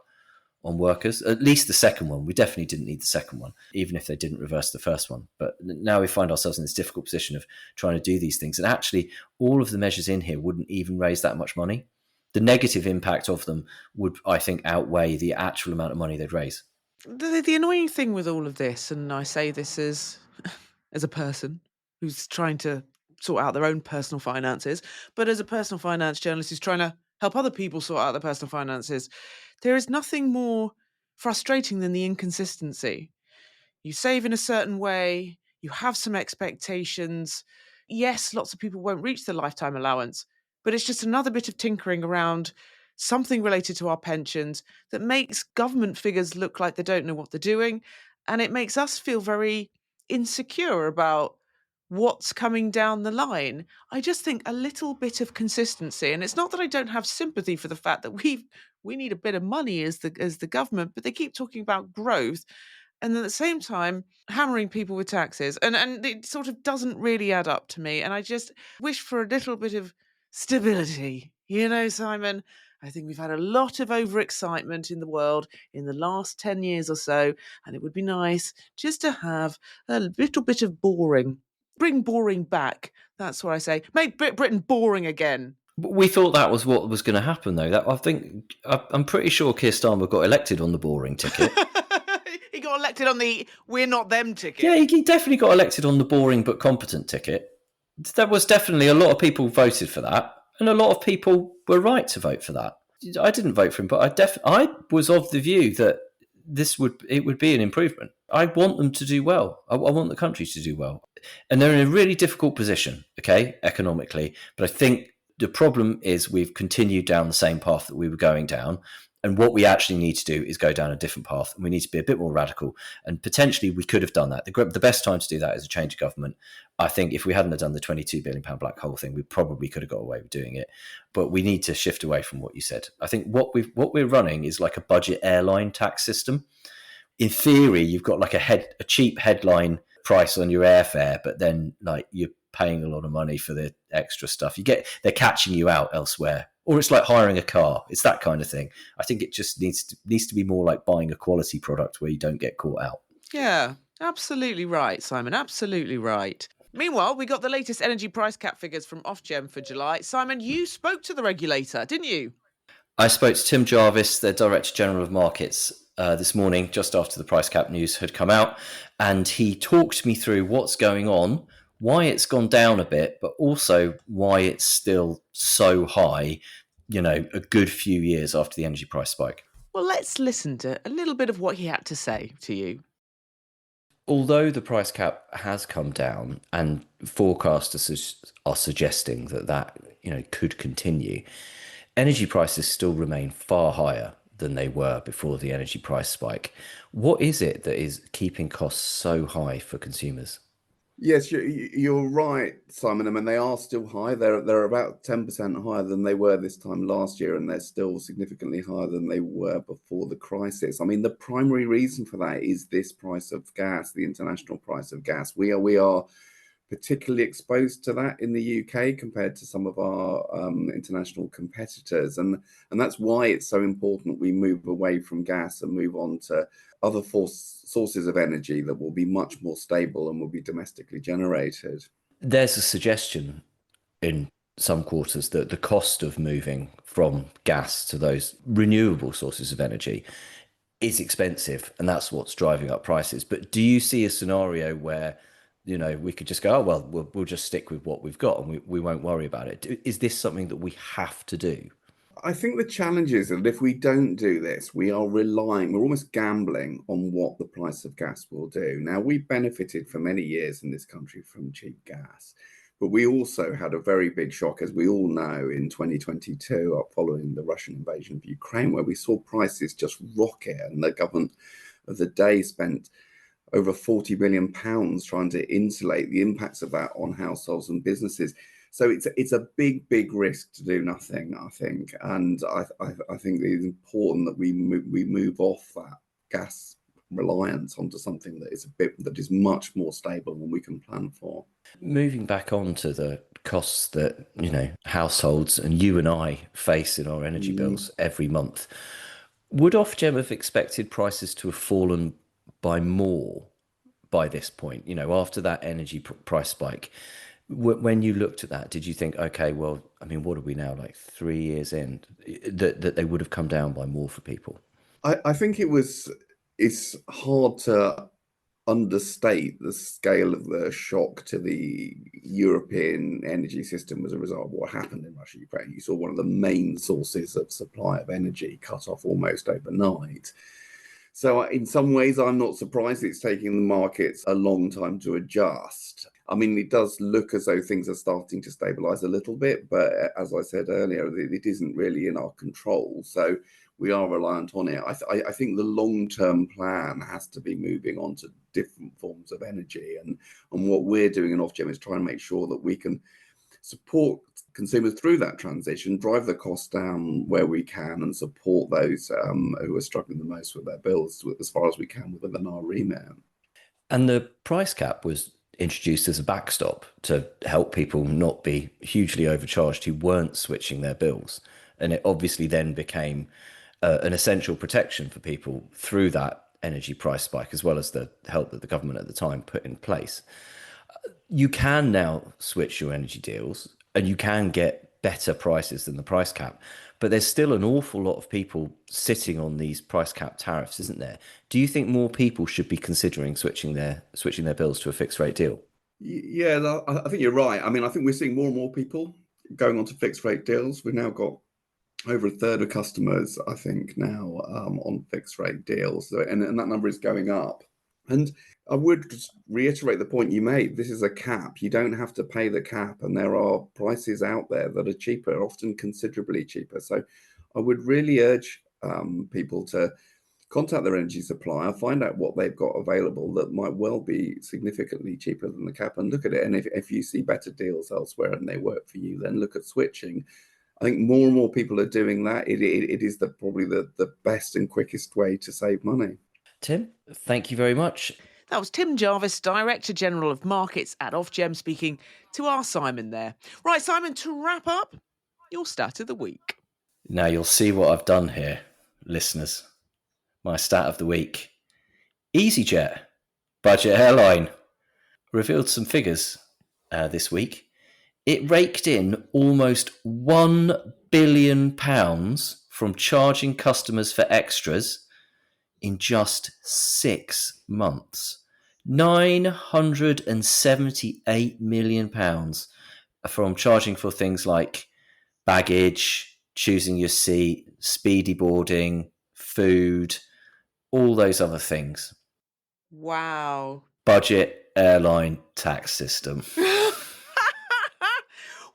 on workers, at least the second one. We definitely didn't need the second one, even if they didn't reverse the first one. But now we find ourselves in this difficult position of trying to do these things. And actually, all of the measures in here wouldn't even raise that much money. The negative impact of them would, I think, outweigh the actual amount of money they'd raise. The annoying thing with all of this, and I say this as a person who's trying to sort out their own personal finances, but as a personal finance journalist who's trying to help other people sort out their personal finances, there is nothing more frustrating than the inconsistency. You save in a certain way, you have some expectations. Yes, lots of people won't reach the lifetime allowance, but it's just another bit of tinkering around something related to our pensions that makes government figures look like they don't know what they're doing. And it makes us feel very insecure about what's coming down the line. I just think a little bit of consistency, and it's not that I don't have sympathy for the fact that we need a bit of money as the government, but they keep talking about growth and then at the same time hammering people with taxes, and it sort of doesn't really add up to me. And I just wish for a little bit of stability, Simon. I think we've had a lot of overexcitement in the world in the last 10 years or so, and it would be nice just to have a little bit of boring. Bring boring back. That's what I say. Make Britain boring again. We thought that was what was going to happen, though. I'm pretty sure Keir Starmer got elected on the boring ticket. He got elected on the "we're not them" ticket. Yeah, he definitely got elected on the boring but competent ticket. There was definitely a lot of people voted for that, and a lot of people were right to vote for that. I didn't vote for him, but I was of the view that it would be an improvement. I want them to do well. I want the country to do well, and they're in a really difficult position, okay, economically. But I think the problem is we've continued down the same path that we were going down. And what we actually need to do is go down a different path. And we need to be a bit more radical. And potentially we could have done that. The best time to do that is a change of government. I think if we hadn't have done the £22 billion black hole thing, we probably could have got away with doing it. But we need to shift away from what you said. I think what we're running is like a budget airline tax system. In theory, you've got like a cheap headline price on your airfare, but then like you're paying a lot of money for the extra stuff. They're catching you out elsewhere. Or it's like hiring a car. It's that kind of thing. I think it just needs to be more like buying a quality product where you don't get caught out. Yeah, absolutely right, Simon. Absolutely right. Meanwhile, we got the latest energy price cap figures from Ofgem for July. Simon, you spoke to the regulator, didn't you? I spoke to Tim Jarvis, the Director General of Markets, this morning, just after the price cap news had come out. And he talked me through what's going on, why it's gone down a bit, but also why it's still so high, a good few years after the energy price spike. Well, let's listen to a little bit of what he had to say to you. Although the price cap has come down and forecasters are suggesting that could continue, energy prices still remain far higher than they were before the energy price spike. What is it that is keeping costs so high for consumers? Yes, you're right, Simon. I mean, they are still high. They're about 10% higher than they were this time last year, and they're still significantly higher than they were before the crisis. I mean, the primary reason for that is this price of gas, the international price of gas. We are particularly exposed to that in the UK compared to some of our international competitors, and that's why it's so important we move away from gas and move on to other sources of energy that will be much more stable and will be domestically generated. There's a suggestion in some quarters that the cost of moving from gas to those renewable sources of energy is expensive, and that's what's driving up prices. But do you see a scenario where we could just go, oh, well, we'll just stick with what we've got and we won't worry about it? Is this something that we have to do? I think the challenge is that if we don't do this, we're almost gambling on what the price of gas will do. Now, we benefited for many years in this country from cheap gas. But we also had a very big shock, as we all know, in 2022, following the Russian invasion of Ukraine, where we saw prices just rocket, and the government of the day spent over £40 billion trying to insulate the impacts of that on households and businesses. So it's a big risk to do nothing, I think, and I think it's important that we move off that gas reliance onto something that is much more stable than we can plan for. Moving back on to the costs that households and you and I face in our energy bills every month, would Ofgem have expected prices to have fallen by more by this point? After that energy price spike, when you looked at that, did you think, okay, well, I mean, what are we now, like 3 years in, that they would have come down by more for people? I think it's hard to understate the scale of the shock to the European energy system as a result of what happened in Russia, Ukraine. You saw one of the main sources of supply of energy cut off almost overnight. So in some ways, I'm not surprised it's taking the markets a long time to adjust. I mean, it does look as though things are starting to stabilize a little bit, but as I said earlier, it isn't really in our control. So we are reliant on it. I think the long-term plan has to be moving on to different forms of energy. And what we're doing in Ofgem is trying to make sure that we can support consumers through that transition, drive the costs down where we can, and support those who are struggling the most with their bills as far as we can within our remit. And the price cap was introduced as a backstop to help people not be hugely overcharged who weren't switching their bills. And it obviously then became an essential protection for people through that energy price spike, as well as the help that the government at the time put in place. You can now switch your energy deals and you can get better prices than the price cap, but there's still an awful lot of people sitting on these price cap tariffs, isn't there? Do you think more people should be considering switching their bills to a fixed rate deal? Yeah, I think you're right. I mean, I think we're seeing more and more people going on to fixed rate deals. We've now got over a third of customers, I think, now on fixed rate deals, and that number is going up. And I would just reiterate the point you made. This is a cap. You don't have to pay the cap, and there are prices out there that are cheaper, often considerably cheaper. So I would really urge people to contact their energy supplier, find out what they've got available that might well be significantly cheaper than the cap, and look at it. And if you see better deals elsewhere and they work for you, then look at switching. I think more and more people are doing that. It is probably the best and quickest way to save money. Tim, thank you very much. That was Tim Jarvis, Director General of Markets at Ofgem, speaking to our Simon there. Right, Simon, to wrap up, your stat of the week. Now you'll see what I've done here, listeners. My stat of the week. EasyJet, budget airline, revealed some figures this week. It raked in almost £1 billion from charging customers for extras in just 6 months. £978 million from charging for things like baggage, choosing your seat, speedy boarding, food, all those other things. Wow. Budget airline tax system.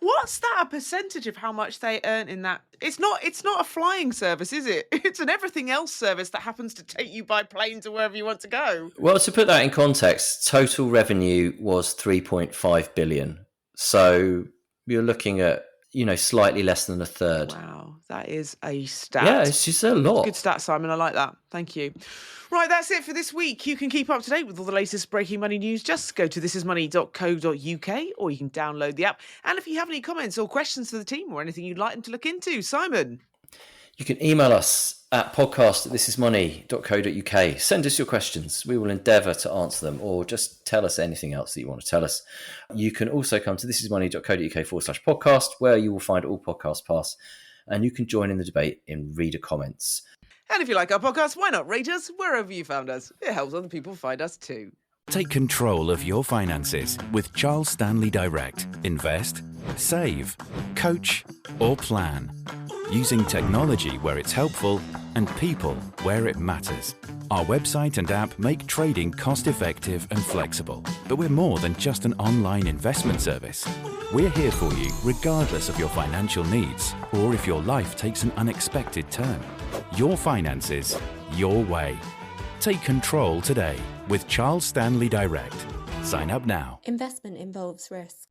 What's that a percentage of how much they earn in that? It's not a flying service, is it? It's an everything else service that happens to take you by plane to wherever you want to go. Well, to put that in context, total revenue was 3.5 billion. So you're looking at, slightly less than a third. Wow, that is a stat. Yeah, it's just a lot. Good stat, Simon. I like that. Thank you. Right, that's it for this week. You can keep up to date with all the latest breaking money news. Just go to thisismoney.co.uk, or you can download the app. And if you have any comments or questions for the team or anything you'd like them to look into, Simon. You can email us at podcast@thisismoney.co.uk. Send us your questions. We will endeavour to answer them, or just tell us anything else that you want to tell us. You can also come to thisismoney.co.uk/podcast, where you will find all podcast paths, and you can join in the debate in reader comments. And if you like our podcast, why not rate us wherever you found us? It helps other people find us too. Take control of your finances with Charles Stanley Direct. Invest, save, coach, or plan. Using technology where it's helpful and people where it matters. Our website and app make trading cost-effective and flexible. But we're more than just an online investment service. We're here for you regardless of your financial needs or if your life takes an unexpected turn. Your finances, your way. Take control today with Charles Stanley Direct. Sign up now. Investment involves risk.